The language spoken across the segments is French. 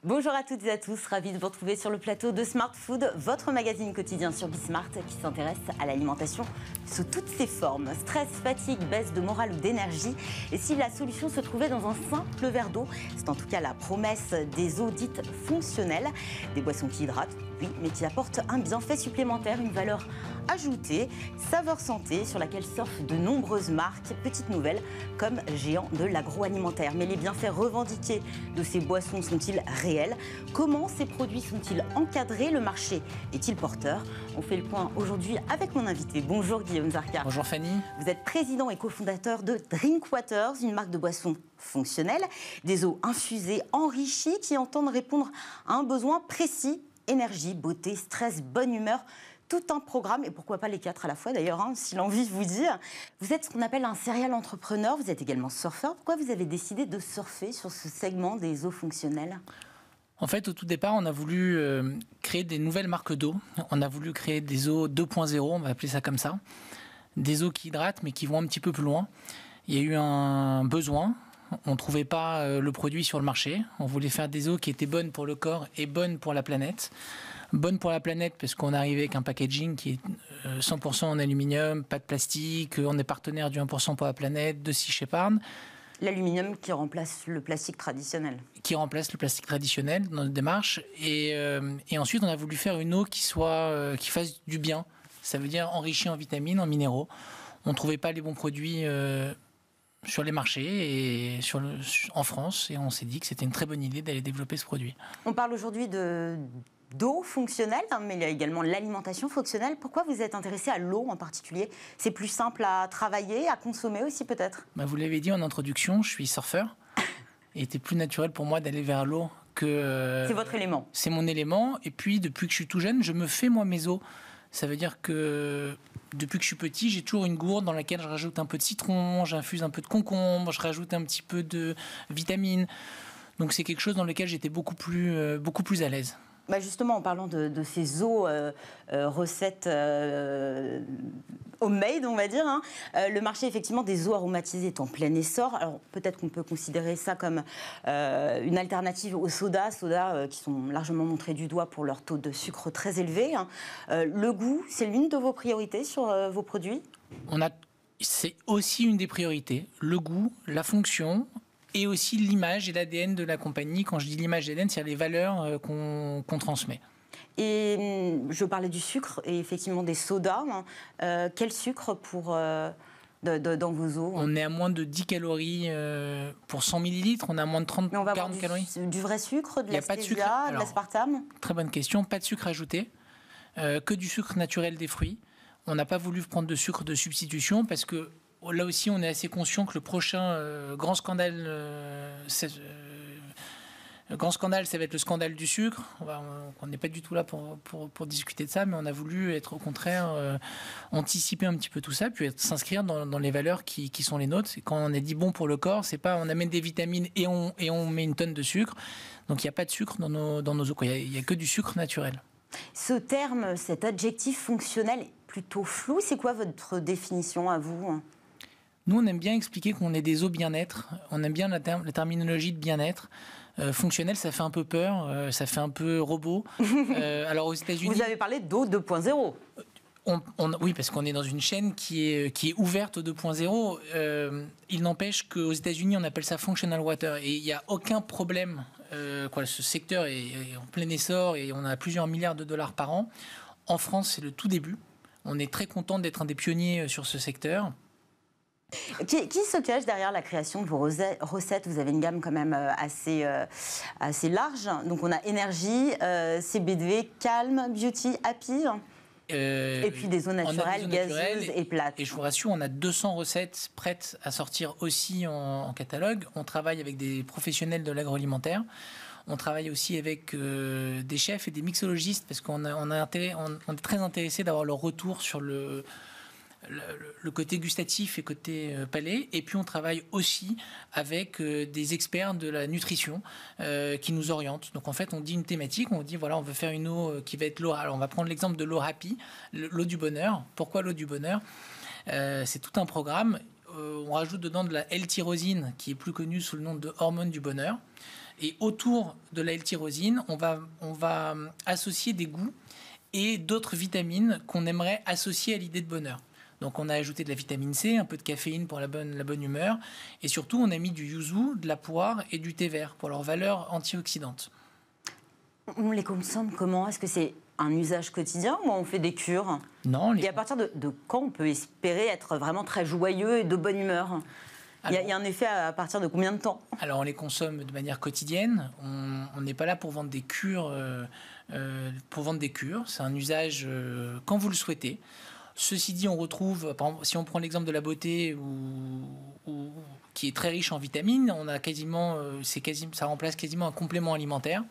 Bonjour à toutes et à tous, ravi de vous retrouver sur le plateau de Smart Food, votre magazine quotidien sur Bismart qui s'intéresse à l'alimentation sous toutes ses formes. Stress, fatigue, baisse de morale ou d'énergie. Et si la solution se trouvait dans un simple verre d'eau, c'est en tout cas la promesse des eaux dites fonctionnelles, des boissons qui hydratent, oui, mais qui apportent un bienfait supplémentaire, une valeur ajoutée, saveur santé, sur laquelle surfent de nombreuses marques. Petite nouvelle, comme géant de l'agroalimentaire. Mais les bienfaits revendiqués de ces boissons sont-ils réels? Comment ces produits sont-ils encadrés? Le marché est-il porteur? On fait le point aujourd'hui avec mon invité. Bonjour Guillaume Zarka. Bonjour Fanny. Vous êtes président et cofondateur de Drinkwaters, une marque de boissons fonctionnelles, des eaux infusées, enrichies, qui entendent répondre à un besoin précis. Énergie, beauté, stress, bonne humeur, tout un programme, et pourquoi pas les quatre à la fois d'ailleurs, si l'envie vous dit. Vous êtes ce qu'on appelle un serial entrepreneur, vous êtes également surfeur. Pourquoi vous avez décidé de surfer sur ce segment des eaux fonctionnelles? En fait, au tout départ, on a voulu créer des nouvelles marques d'eau. On a voulu créer des eaux 2.0, on va appeler ça comme ça. Des eaux qui hydratent, mais qui vont un petit peu plus loin. Il y a eu un besoin. On ne trouvait pas le produit sur le marché. On voulait faire des eaux qui étaient bonnes pour le corps et bonnes pour la planète. Bonne pour la planète parce qu'on arrivait avec un packaging qui est 100% en aluminium, pas de plastique. On est partenaire du 1% pour la planète, de Sea Shepherd. L'aluminium qui remplace le plastique traditionnel. Qui remplace le plastique traditionnel dans notre démarche. Et ensuite, on a voulu faire une eau qui fasse du bien. Ça veut dire enrichie en vitamines, en minéraux. On ne trouvait pas les bons produits sur les marchés et en France. Et on s'est dit que c'était une très bonne idée d'aller développer ce produit. On parle aujourd'hui d'eau fonctionnelle, mais il y a également l'alimentation fonctionnelle. Pourquoi vous êtes intéressé à l'eau en particulier? C'est plus simple à travailler, à consommer aussi peut-être? Vous l'avez dit en introduction, je suis surfeur. Et c'était plus naturel pour moi d'aller vers l'eau que... C'est votre élément? C'est mon élément. Et puis, depuis que je suis tout jeune, je me fais moi mes eaux. Ça veut dire que depuis que je suis petit, j'ai toujours une gourde dans laquelle je rajoute un peu de citron, j'infuse un peu de concombre, je rajoute un petit peu de vitamines. Donc c'est quelque chose dans lequel j'étais beaucoup plus à l'aise. Justement, en parlant de ces eaux recettes homemade, on va dire, le marché effectivement des eaux aromatisées est en plein essor. Alors peut-être qu'on peut considérer ça comme une alternative aux sodas qui sont largement montrés du doigt pour leur taux de sucre très élevé. Le goût, c'est l'une de vos priorités sur vos produits? C'est aussi une des priorités. Le goût, la fonction... et aussi l'image et l'ADN de la compagnie. Quand je dis l'image et l'ADN, c'est les valeurs qu'on transmet. Et je parlais du sucre et effectivement des sodas. Quel sucre dans vos eaux? On est à moins de 10 calories pour 100 millilitres. On est à moins de 30-40 calories. Du vrai sucre, de la pas de sucre. de l'aspartame? Très bonne question. Pas de sucre ajouté. Que du sucre naturel des fruits. On n'a pas voulu prendre de sucre de substitution parce que là aussi, on est assez conscient que le prochain grand scandale, ça va être le scandale du sucre. On n'est pas du tout là pour discuter de ça, mais on a voulu être au contraire anticiper un petit peu tout ça, puis s'inscrire dans les valeurs qui sont les nôtres. Et quand on a dit bon pour le corps, c'est pas on amène des vitamines et on met une tonne de sucre. Donc il n'y a pas de sucre dans nos eaux. Il n'y a que du sucre naturel. Ce terme, cet adjectif fonctionnel est plutôt flou. C'est quoi votre définition à vous? Nous, on aime bien expliquer qu'on est des eaux bien-être. On aime bien la terminologie de bien-être. Fonctionnel, ça fait un peu peur, ça fait un peu robot. Alors aux États-Unis, vous avez parlé d'eau 2.0. Oui, parce qu'on est dans une chaîne qui est ouverte au 2.0. Il n'empêche qu'aux États-Unis, on appelle ça functional water. Et il n'y a aucun problème. Ce secteur est en plein essor et on a plusieurs milliards de dollars par an. En France, c'est le tout début. On est très content d'être un des pionniers sur ce secteur. Qui se cache derrière la création de vos recettes? Vous avez une gamme quand même assez large. Donc on a énergie, CBD, calme, beauty, happy. Et puis des eaux naturelles, gazeuses et plates. Et je vous rassure, on a 200 recettes prêtes à sortir aussi en catalogue. On travaille avec des professionnels de l'agroalimentaire. On travaille aussi avec des chefs et des mixologistes parce qu'on est très intéressé d'avoir leur retour sur le côté gustatif et côté palais. Et puis on travaille aussi avec des experts de la nutrition qui nous orientent. Donc en fait, on dit une thématique, on dit voilà, on veut faire une eau qui va être l'eau. Alors on va prendre l'exemple de l'eau happy, l'eau du bonheur. Pourquoi l'eau du bonheur? C'est tout un programme. On rajoute dedans de la L-tyrosine qui est plus connue sous le nom de hormone du bonheur. Et autour de la L-tyrosine, on va associer des goûts et d'autres vitamines qu'on aimerait associer à l'idée de bonheur. Donc on a ajouté de la vitamine C, un peu de caféine pour la bonne humeur, et surtout on a mis du yuzu, de la poire et du thé vert pour leur valeur antioxydante. On les consomme comment? Est-ce que c'est un usage quotidien ou on fait des cures? Non. Et à partir de quand on peut espérer être vraiment très joyeux et de bonne humeur? Il y a un effet à partir de combien de temps? Alors on les consomme de manière quotidienne. On n'est pas là pour vendre des cures. C'est un usage quand vous le souhaitez. Ceci dit, on retrouve, par exemple, si on prend l'exemple de la beauté, qui est très riche en vitamines, on a ça remplace quasiment un complément alimentaire.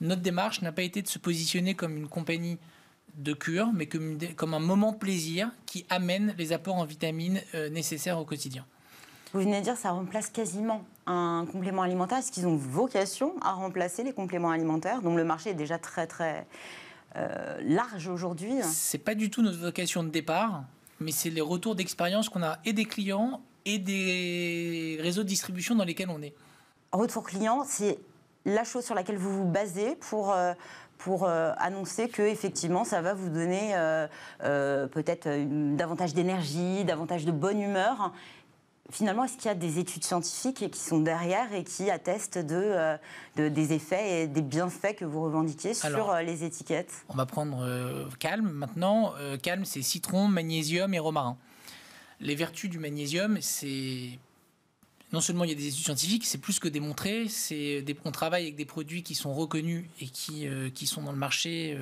Notre démarche n'a pas été de se positionner comme une compagnie de cure, mais comme un moment plaisir qui amène les apports en vitamines nécessaires au quotidien. Vous venez de dire que ça remplace quasiment un complément alimentaire. Est-ce qu'ils ont vocation à remplacer les compléments alimentaires, dont le marché est déjà très très large aujourd'hui? C'est pas du tout notre vocation de départ, mais c'est les retours d'expérience qu'on a et des clients et des réseaux de distribution dans lesquels on est. Retour client, c'est la chose sur laquelle vous vous basez pour annoncer que effectivement ça va vous donner peut-être davantage d'énergie, davantage de bonne humeur. Finalement, est-ce qu'il y a des études scientifiques qui sont derrière et qui attestent des effets et des bienfaits que vous revendiquez sur les étiquettes? On va prendre Calme maintenant. Calme, c'est citron, magnésium et romarin. Les vertus du magnésium, c'est... Non seulement il y a des études scientifiques, c'est plus que démontré. On travaille avec des produits qui sont reconnus et qui sont dans le marché.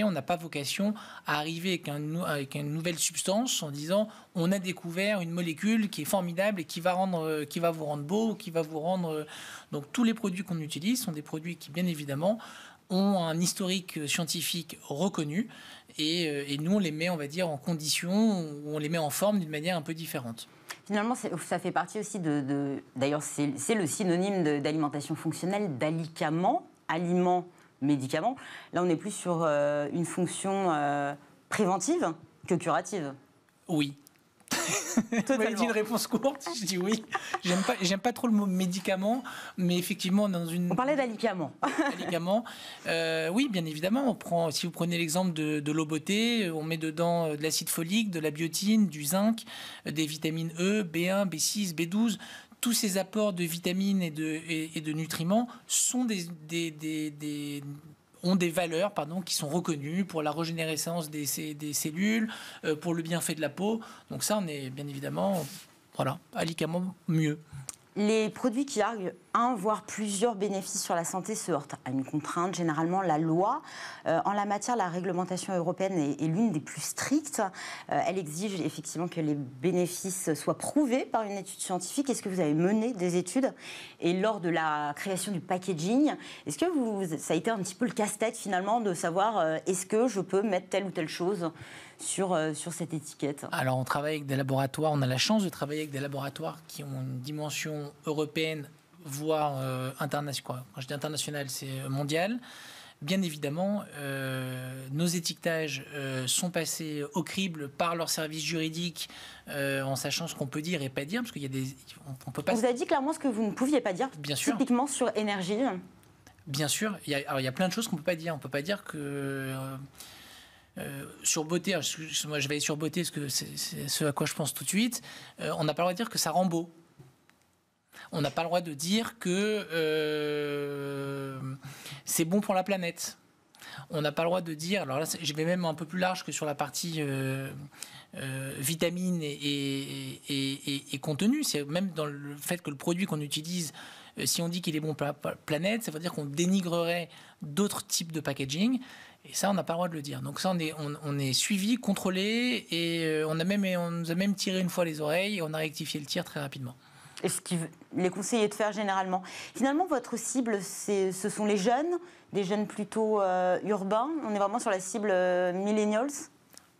On n'a pas vocation à arriver avec une nouvelle substance en disant on a découvert une molécule qui est formidable et qui va vous rendre beau, qui va vous rendre. Donc tous les produits qu'on utilise sont des produits qui, bien évidemment, ont un historique scientifique reconnu et nous on les met, on va dire, en condition, on les met en forme d'une manière un peu différente. Finalement, ça fait partie aussi d'ailleurs, c'est le synonyme d'alimentation fonctionnelle, d'alicament, aliment, médicament. Là, on est plus sur une fonction préventive que curative. Oui. Vous m'avez dit une réponse courte, je dis oui. J'aime pas trop le mot médicament, mais effectivement, On parlait d'alicament. Oui, bien évidemment. Si vous prenez l'exemple de l'eau beauté, on met dedans de l'acide folique, de la biotine, du zinc, des vitamines E, B1, B6, B12. Tous ces apports de vitamines et de nutriments sont ont des valeurs qui sont reconnues pour la régénérescence des cellules, pour le bienfait de la peau. Donc ça, on est bien évidemment, alicament mieux. Les produits qui arguent un, voire plusieurs bénéfices sur la santé se heurtent à une contrainte, généralement la loi. En la matière, la réglementation européenne est l'une des plus strictes. Elle exige effectivement que les bénéfices soient prouvés par une étude scientifique. Est-ce que vous avez mené des études? Et lors de la création du packaging, est-ce que ça a été un petit peu le casse-tête finalement de savoir est-ce que je peux mettre telle ou telle chose sur cette étiquette? Alors on travaille avec des laboratoires, on a la chance de travailler avec des laboratoires qui ont une dimension européenne, voire internationale. Quand je dis international, c'est mondial. Bien évidemment, nos étiquetages sont passés au crible par leurs services juridiques en sachant ce qu'on peut dire et pas dire, parce qu'il y a on peut pas... On vous a dit clairement ce que vous ne pouviez pas dire, bien sûr. Typiquement sur énergie. Bien sûr, il y a plein de choses qu'on ne peut pas dire. On ne peut pas dire que... sur beauté, moi je vais aller sur beauté parce que c'est ce à quoi je pense tout de suite, on n'a pas le droit de dire que ça rend beau. On n'a pas le droit de dire que c'est bon pour la planète. On n'a pas le droit de dire, alors là je vais même un peu plus large que sur la partie vitamines et contenu, c'est même dans le fait que le produit qu'on utilise, si on dit qu'il est bon pour la planète, ça veut dire qu'on dénigrerait d'autres types de packaging. Et ça, on n'a pas le droit de le dire. Donc ça, on est suivi, contrôlé, et on nous a même tiré une fois les oreilles, et on a rectifié le tir très rapidement. Et ce qu'il est conseillé de faire généralement. Finalement, votre cible, ce sont les jeunes, des jeunes plutôt urbains. On est vraiment sur la cible millennials.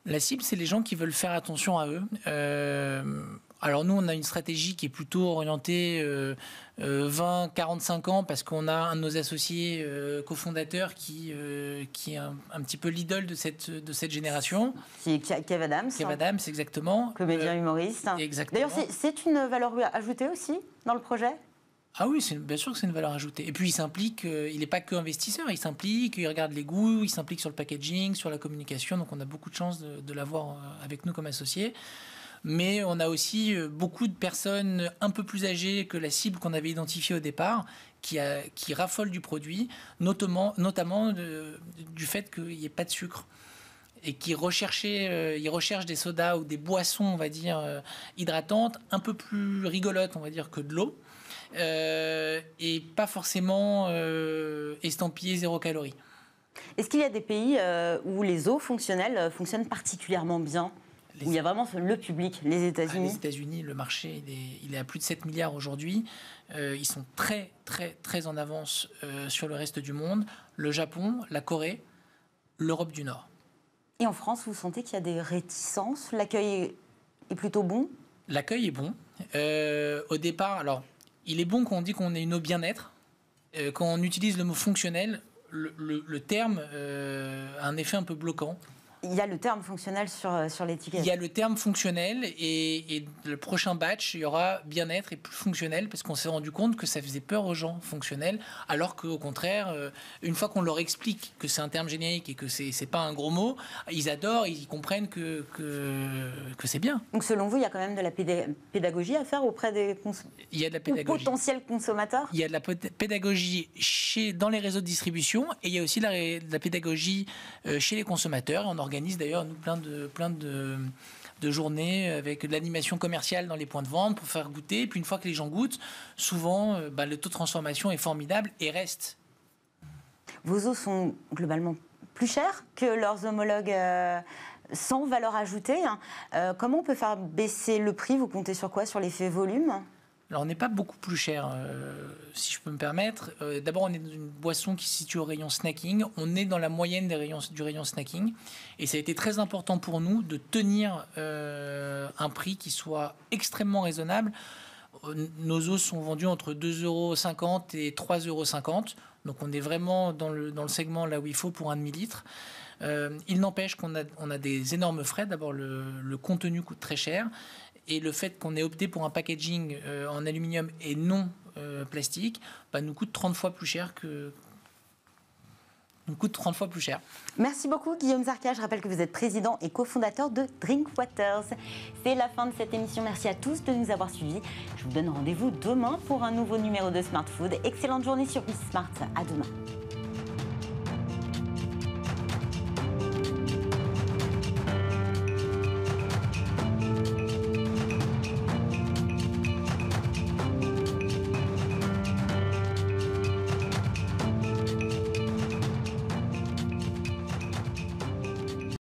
La cible, c'est les gens qui veulent faire attention à eux. Alors nous, on a une stratégie qui est plutôt orientée 20-45 ans parce qu'on a un de nos associés cofondateurs qui est un petit peu l'idole de cette génération. Qui est Kev Adams. Kev Adams, exactement. Comédien humoriste. Exactement. D'ailleurs, c'est une valeur ajoutée aussi dans le projet ? Ah oui, bien sûr que c'est une valeur ajoutée. Et puis il s'implique, il n'est pas que investisseur, il s'implique, il regarde les goûts, il s'implique sur le packaging, sur la communication. Donc on a beaucoup de chance de l'avoir avec nous comme associé. Mais on a aussi beaucoup de personnes un peu plus âgées que la cible qu'on avait identifiée au départ, qui raffolent du produit, notamment du fait qu'il n'y ait pas de sucre. Et qui recherchent des sodas ou des boissons, on va dire, hydratantes, un peu plus rigolotes, on va dire, que de l'eau. Et pas forcément estampillé 0 calories. Est-ce qu'il y a des pays où les eaux fonctionnelles fonctionnent particulièrement bien, où il y a vraiment le public, les États-Unis? Les États-Unis, le marché, il est à plus de 7 milliards aujourd'hui. Ils sont très, très, très en avance sur le reste du monde. Le Japon, la Corée, l'Europe du Nord. Et en France, vous sentez qu'il y a des réticences? L'accueil est plutôt bon? L'accueil est bon. Au départ, alors... Il est bon quand on dit qu'on est une eau bien-être. Quand on utilise le mot fonctionnel, le terme a un effet un peu bloquant. Il y a le terme fonctionnel sur l'étiquette. Il y a le terme fonctionnel et le prochain batch, il y aura bien-être et plus fonctionnel parce qu'on s'est rendu compte que ça faisait peur aux gens fonctionnels, alors qu'au contraire, une fois qu'on leur explique que c'est un terme générique et que c'est pas un gros mot, ils adorent, ils comprennent que c'est bien. Donc selon vous, il y a quand même de la pédagogie à faire auprès des potentiels consommateurs? Il y a de la pédagogie dans les réseaux de distribution et il y a aussi de la pédagogie chez les consommateurs. On organise d'ailleurs nous plein de journées avec de l'animation commerciale dans les points de vente pour faire goûter. Et puis une fois que les gens goûtent, souvent le taux de transformation est formidable et reste. Vos eaux sont globalement plus chères que leurs homologues sans valeur ajoutée. Comment on peut faire baisser le prix? Vous comptez sur quoi? Sur l'effet volume? Alors, on n'est pas beaucoup plus cher, si je peux me permettre. D'abord, on est dans une boisson qui se situe au rayon snacking. On est dans la moyenne du rayon snacking. Et ça a été très important pour nous de tenir un prix qui soit extrêmement raisonnable. Nos eaux sont vendues entre 2,50 € et 3,50 €. Donc, on est vraiment dans le segment là où il faut pour un demi-litre. Il n'empêche qu'on a des énormes frais. D'abord, le contenu coûte très cher. Et le fait qu'on ait opté pour un packaging en aluminium et non plastique nous coûte 30 fois plus cher Merci beaucoup Guillaume Zarka. Je rappelle que vous êtes président et cofondateur de Drinkwaters. C'est la fin de cette émission. Merci à tous de nous avoir suivis. Je vous donne rendez-vous demain pour un nouveau numéro de Smart Food. Excellente journée sur Bismart. À demain.